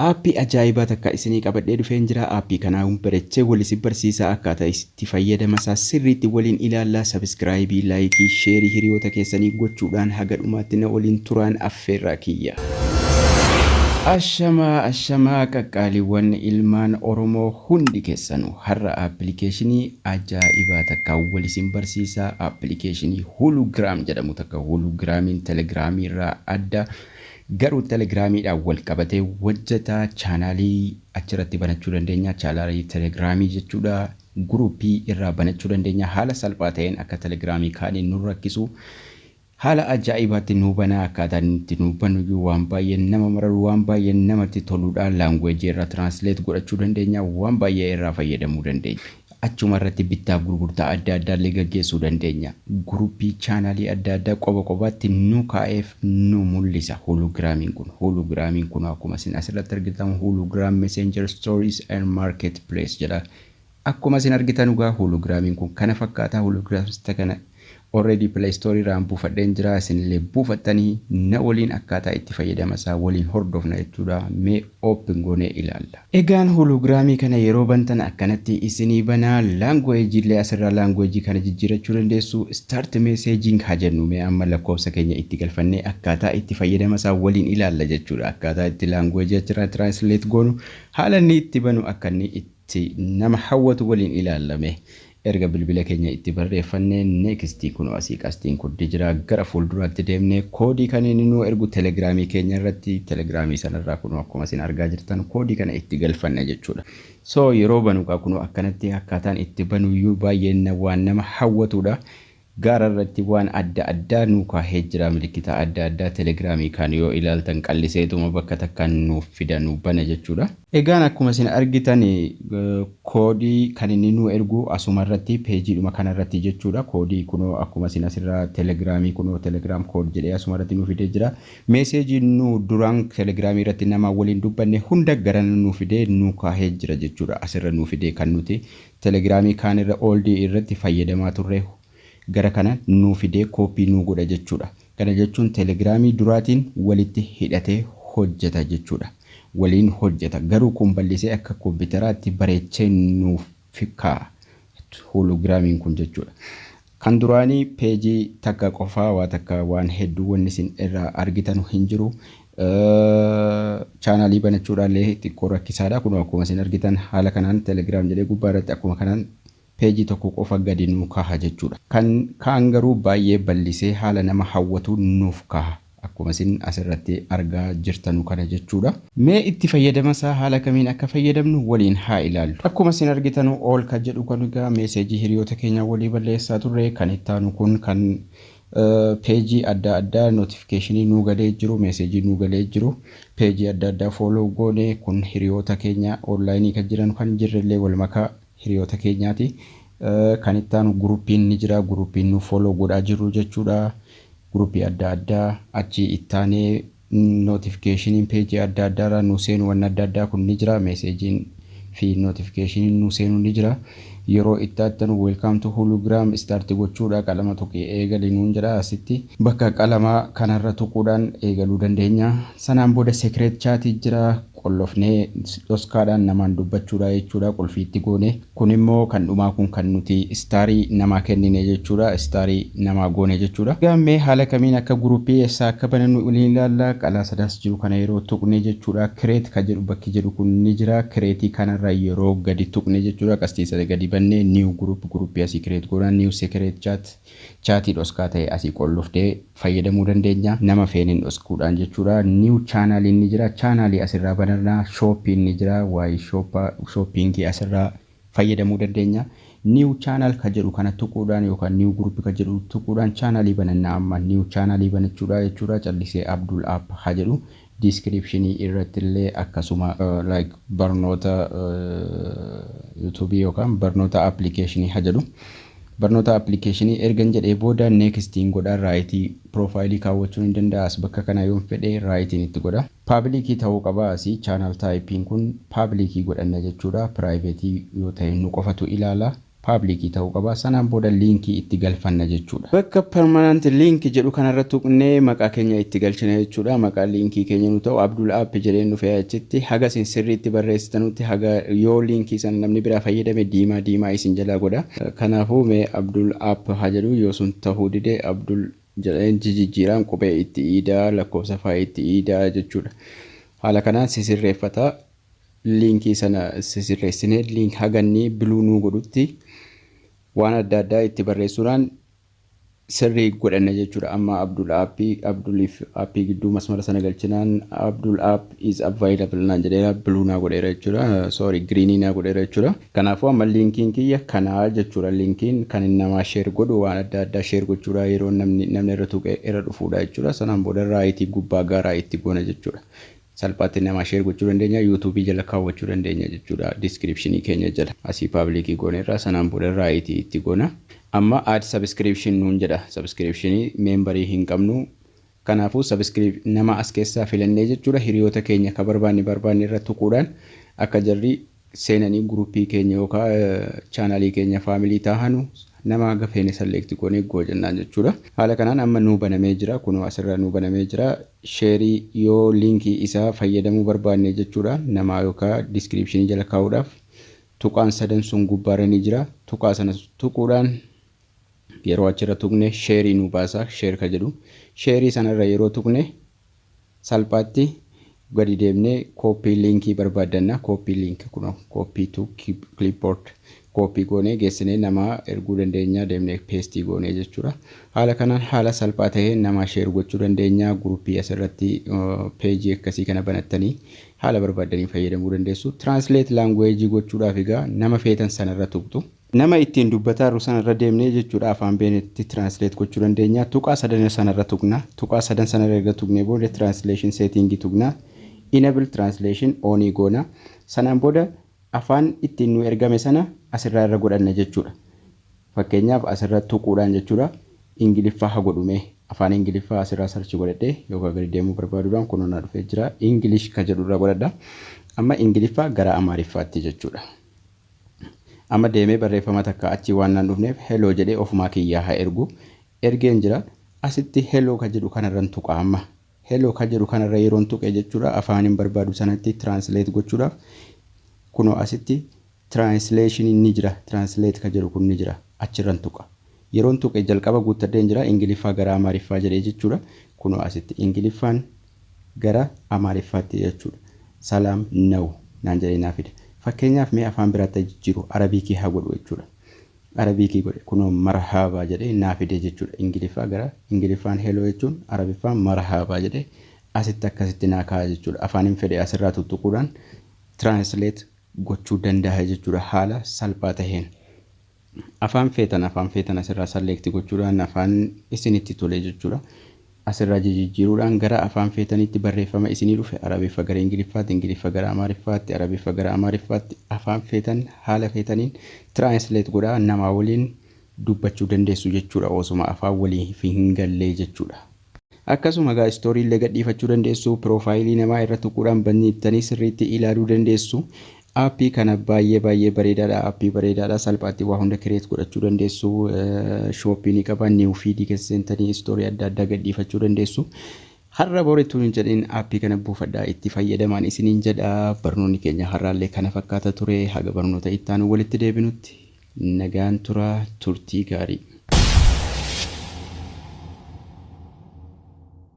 Aappii ajaa'ibaa takka isinii qabadhee dhufeen jira. Aappii kanaa barachee walisi barsiisaa akkaataa itti fayyadamasaa sirriitti waliin ilaallaa. Sabiskiraayibii, laayikii, sheerii hiriyoota keessanii gochuudhaan haga dhumaatti na waliin turaan affeerraa kiyya. Ashamaa qaqqaaliiwwan ilmaan Oromoo hundi keessanuu har'a aappilikeeshinii ajaa'ibaa takka walisin barsiisaa. Aappilikeeshinii Hulugraam jedhamu takka. Hulugraamiin telegiraamii irraa adda. Garuu telegiraamiidhaan wal qabatee hojjetaa. Chaanaalii achirratti banachuu dandeenya. Chaanaalii telegiraamii jechuudha. Guruupii irraa banachuu dandeenya. Haala salphaa ta'een akka telegiraamii kaanii nu rakkisu. Haala ajaa'ibaatti nu banaa. Akkaataan itti nu banu waan baay'ee nama mararu, waan baay'ee namatti toluudhaan laanguweejii irraa tiraansileet godhachuu dandeenya. Waan baay'ee irraa fayyadamuu dandeenya. Achuma irratti bittaaf gurgurtaa adda addaa illee gaggeessuu dandeenya. Guruupii chaanaalii adda addaa qoba qobaatti nu kaa'eef nu mul'isa. Hulugraamiin kun akkuma isin asirratti argitan Hulugraam Messenger Stories and Marketplace jedha. Akkuma isin argitan dhugaa Hulugraamiin kun kana fakkaata. Hulugraamista kana already Play Store irraan buufadheen jira. Isinillee buufattanii na waliin akkaataa itti fayyadamasaa waliin hordofna jechuudha. Mee open goonee ilaalla. Egaan Hulugraamii kana yeroo bantan akkanatti isinii banaa. Laanguweejii illee asirraa laanguweejii kana jijjiirachuu dandeessu. Start messaging haa jennu. Mee amma lakkoofsa keenya itti galfannee akkaataa itti fayyadamasaa waliin ilaalla jechuudha. Akkaataa itti laanguweejii achirraa translate goonu haala inni itti banu akka inni itti nama hawwatu waliin ilaallame. Erga bilbila keenya itti barreeffannee next kun asii qastiin koddi jira. Gara fuulduraatti deemnee koodii kan inni nu ergu telegiraamii keenya irratti. Telegiraamii sanarraa kun akkuma isin argaa jirtan koodii kana itti galfanna jechuudha. So yeroo banu kun akkanatti akkaataan itti banuyyuu baay'ee waan nama hawwatudha. Gaara irratti waan adda addaa nu kaa'ee jira. Milikkita adda addaa telegiraamii kan yoo ilaaltan qalliseetuma bakka takkaan nuuf fidanuu bana jechuudha. Egaan akkuma isin argitan koodii kan inni nu ergu asuma irratti peejiidhuma kana irratti jechuudha. Koodii kunoo akkuma isin asirraa telegiraamii kunoo telegiraam kood jedhee asuma irratti nu fidee jira. Meeseejii nu duraan telegiraamii irratti nama waliin dubbanne hunda gara nu fidee nu kaa'ee jira jechuudha. Asirra nu fidee kan nuti telegiraamii kaan irra oldii irratti fayyadamaa turre gara kana nu fidee koopii nu godha jechuudha. Kana jechuun telegiraamii duraatiin walitti hidhatee hojjeta jechuudha. Waliin hojjeta. Garuu kun bal'isee akka kompiitaraatti bareechee nuuf kaa'a. Hulugraamiin kun jechuudha. Kan duraanii peejii takka qofaa waa takka waan hedduu wanni isin irraa argitan hin jiru. Chaanaalii banachuudhaan illee xiqqoo rakkisaadha. Kun akkuma isin argitan haala kanaan telegiraam jedhee gubbaa irratti akkuma kanaan peejii tokko qofa gadi nu kaa'a jechuudha. Kan garuu baay'ee bal'isee haala nama hawwatu nuuf kaa'a. Akkuma isin asirratti argaa jirtanu kana jechuudha. Mee itti fayyadamasaa haala kamiin akka fayyadamnu waliin haa ilaallu. Akkuma isin argitanu ol kan jedhu kan egaa meeseejii hiriyoota keenya walii balleessaa turre. Kan ittaanu kun kan peejii adda addaa notifiikeeshinii nu galee jiru, meeseejii nu galee jiru. Peejii adda addaa fooloo goone kun hiriyoota keenya onlaayinii kan jiran kan jirrellee wal makaa hiriyoota keenyaati. Kan ittaanu guruupiin ni jira. Guruupiin nu fooloo godhaa jiru jechuudha. Guruupii adda addaa achi ittaanee notifiikeeshiniin peejii adda addaa nu seenu waan adda addaa kun ni jira. Meeseejiin fi notifiikeeshiniin nu seenu ni jira. Yeroo ittaattan welcome to Hulugraam start gochuudha. Qalama tuqee eegaluun jira. Asitti bakka qalama kanarra tuquudhaan eegaluu dandeenya. Sanaan booda secret chat jira. Qollofnee doskaadhaan namaan dubbachuudha jechuudha. Qolfiitti goone kun immoo kan dhumaa kun kan nuti istaarii namaa kennine jechuudha. Istaarii namaa goone jechuudha. Gammee haala kamiin akka guruupii eessaa akka banannu waliin ilaalla. Qalaa sadaas jiru kana yeroo tuqne jechuudha. Kireet kan jedhu bakki jedhu kun ni jira. Kireetii kanarra yeroo gadi tuqne jechuudha. Qastiisa gadi bannee niiw guruupii asii kireet goonaan niiw secret chaatii dhoskaa ta'e asii qolloftee fayyadamuu dandeenya. Nama feeniin dhoskuudhaan jechuudha. Niiw chaanaaliin ni jira. Chaanaalii asirraa banarraa shooppiin ni jira. Waayee shooppingii asirraa fayyadamuu dandeenya. Niiw chaanaal kan jedhu kana tuquudhaan yookaan niiw guruupii kan jedhu tuquudhaan chaanaalii banannaa. Amma niiw chaanaalii banachuudha jechuudha. Callisee Abdul App haa jedhu. Descriptionii irratti illee akkasuma like barnoota YouTube yookaan barnoota applicationii haa jedhu. Barnoota applicationii ergan jedhee booda nextiin godha. Raayitii profaayilii kaawwachuu ni danda'a. Bakka kana yoon fedhe raayitiin itti godha. Publikii ta'uu qaba. Asii channel typing kun publikii godhanna jechuudha. Private yoo ta'e nu qofatu ilaala. public ta'uu qaba. Sanaan booda linkii itti galfanna jechuudha. Bakka permanent link jedhu kanarra tuqnee maqaa keenya itti galchina jechuudha. Maqaa linkii keenya nu ta'u Abdul App jedheen dhufee achitti haga isin sirriitti barreessitanutti haga yoo linkii sana namni biraa fayyadame diimaa isin jalaa godha. Kanaafuu mee Abdul App haa jedhu yoo sun ta'uu dide Abdul jedheen jijjiiraan qubee itti iidaa lakkoofsa fa'aa itti iidaa jechuudha. Haala kanaan sisirreeffata. Linkii sana sisirreessinee link haganni biluu nuu godhutti waan adda addaa itti barreessuudhaan sirrii godhanna jechuudha. Amma Abdul Appii gidduu masmara sana galchinaan Abdul App is available naan jedheera biluu naa godheera jechuudha. Sorry greenii naa godheera jechuudha. Kanaafuu amma linkiin kiyya kanaa jechuudha. Linkiin kan namaa share godhu waan adda addaa share gochuudha yeroo namni irra tuqee irra dhufuudha jechuudha. Sanaan booda raayitii gubbaa gaaraa itti goona jechuudha. Salphaatti nama share gochuu dandeenya YouTube jala kaawwachuu dandeenya jechuudha. Description keenya jala asii public gooneerra sanaan booda raayitii itti goona. Amma add subscription nuun jedha. Subscription memberii hin qabnu. Kanaafuu subscribe nama as keessaa filannee jechuudha. Hiriyoota keenya ka barbaanne irra tuquudhaan akka jarri seenanii groupii keenya yookaan channelii keenya family taahanu nama gafeene select goonee goojannaan jechuudha. Haala kanaan amma nuu banamee jira. Kunoo asirra nuu banamee jira. Share yoo linkii isaa fayyadamuu barbaanne jechuudha. Nama yookaan description jala kaa'uudhaaf tuqaan sadan sun gubbaarra ni jira. Tuqaa sana tuquudhaan yeroo achirra tuqne share nuu baasa. Share ka jedhu. Share sanarra yeroo tuqne salphaatti gadi deemnee copy linkii barbaadanna. Copy link kunoo copy to clipboard. Copy goonee geessinee nama erguu dandeenya deemnee paste goonee jechuudha. Haala kanaan haala salphaa ta'een nama share gochuu dandeenya. Groupii asirratti page akkasii kana banattanii haala barbaadanii fayyadamuu dandeessu. Translate language gochuudhaaf egaa nama feetan sanarra tuqxu. Nama ittiin dubbataa jiru sanarra deemnee jechuudha afaan beenetti translate gochuu dandeenya. Tuqaa sadan sanarra tuqna. Tuqaa sadan sanarra erga tuqnee booda translation setting tuqna. Enable translation on goona. Sanaan booda afaan ittiin nu ergame sana asirraa irra godhanna jechuudha. Fakkeenyaaf asirra tuquudhaan jechuudha. Ingiliffaa haa godhume. Afaan Ingiliffaa asirraa search godhadhee yookaan gadi deemuu barbaaduudhaan kun na dhufee jira. English ka jedhu irra godhadha. Amma Ingiliffaa gara Amaariffaatti jechuudha. Amma deemee barreeffama takka achi waan naan dhufneef hello jedhee ofumaa kiyyaa haa ergu. Ergeen jira. Asitti hello ka jedhu kanarran tuqa amma. Hello ka jedhu kanarra yeroon tuqe jechuudha. Afaan barbaadu sanatti translate gochuudhaaf kunoo asitti translation ni jira. Translate ka jedhu kun ni jira. Achirran tuqa. Yeroon tuqe jalqaba guuttadheen jira. Ingiliffaa gara Amaariffaa jedhee jechuudha. Kunoo asitti Ingiliffaan gara Amaariffaatti jechuudha. Salaam naw naan jedhee naa fide. Fakkeenyaaf mee afaan biraatti jijjiiru Arabiikii haa godhu jechuudha. Arabiikii godhe kunoo marhaabaa jedhee naa fide jechuudha. Ingiliffaa gara Ingiliffaan hello jechuun Arabiffaan marhaabaa jedhee asitti akkasitti naa kaa'a jechuudha. Afaan fedhe asirraa tuttuquudhaan translate gochuu danda'a jechuudha haala salphaa ta'een. Afaan feetan asirraa select gochuudhaan afaan isinitti tole jechuudha. Asirraa jijjiiruudhaan gara afaan feetanitti barreeffama isinii dhufe Arabiffa gara Ingiliffaatti, Ingiliffa gara Amaariffaatti, Arabiffa gara Amaariffaatti afaan feetan haala feetaniin translate godhaa nama waliin dubbachuu dandeessu jechuudha. Osuma afaan walii hin gallee jechuudha. Akkasuma gaa story illee gadhiifachuu dandeessu. Profaayilii namaa irra tuquudhaan banniittanii sirriitti ilaaluu dandeessu. Appii kana baay'ee bareedaadha. Appii bareedaadha. Salphaatti waa hunda create godhachuu dandeessu. Shopping ni qaba. New feed keessatti story adda addaa gadhiifachuu dandeessu. Har'a boreetuun hin jedhin appii kana buufadhaa itti fayyadamaan isiniin jedha. Barnoonni keenya har'aallee kana fakkaata ture. Haga barnoota itti aanu walitti deebinutti nagaan tura turtii gaarii.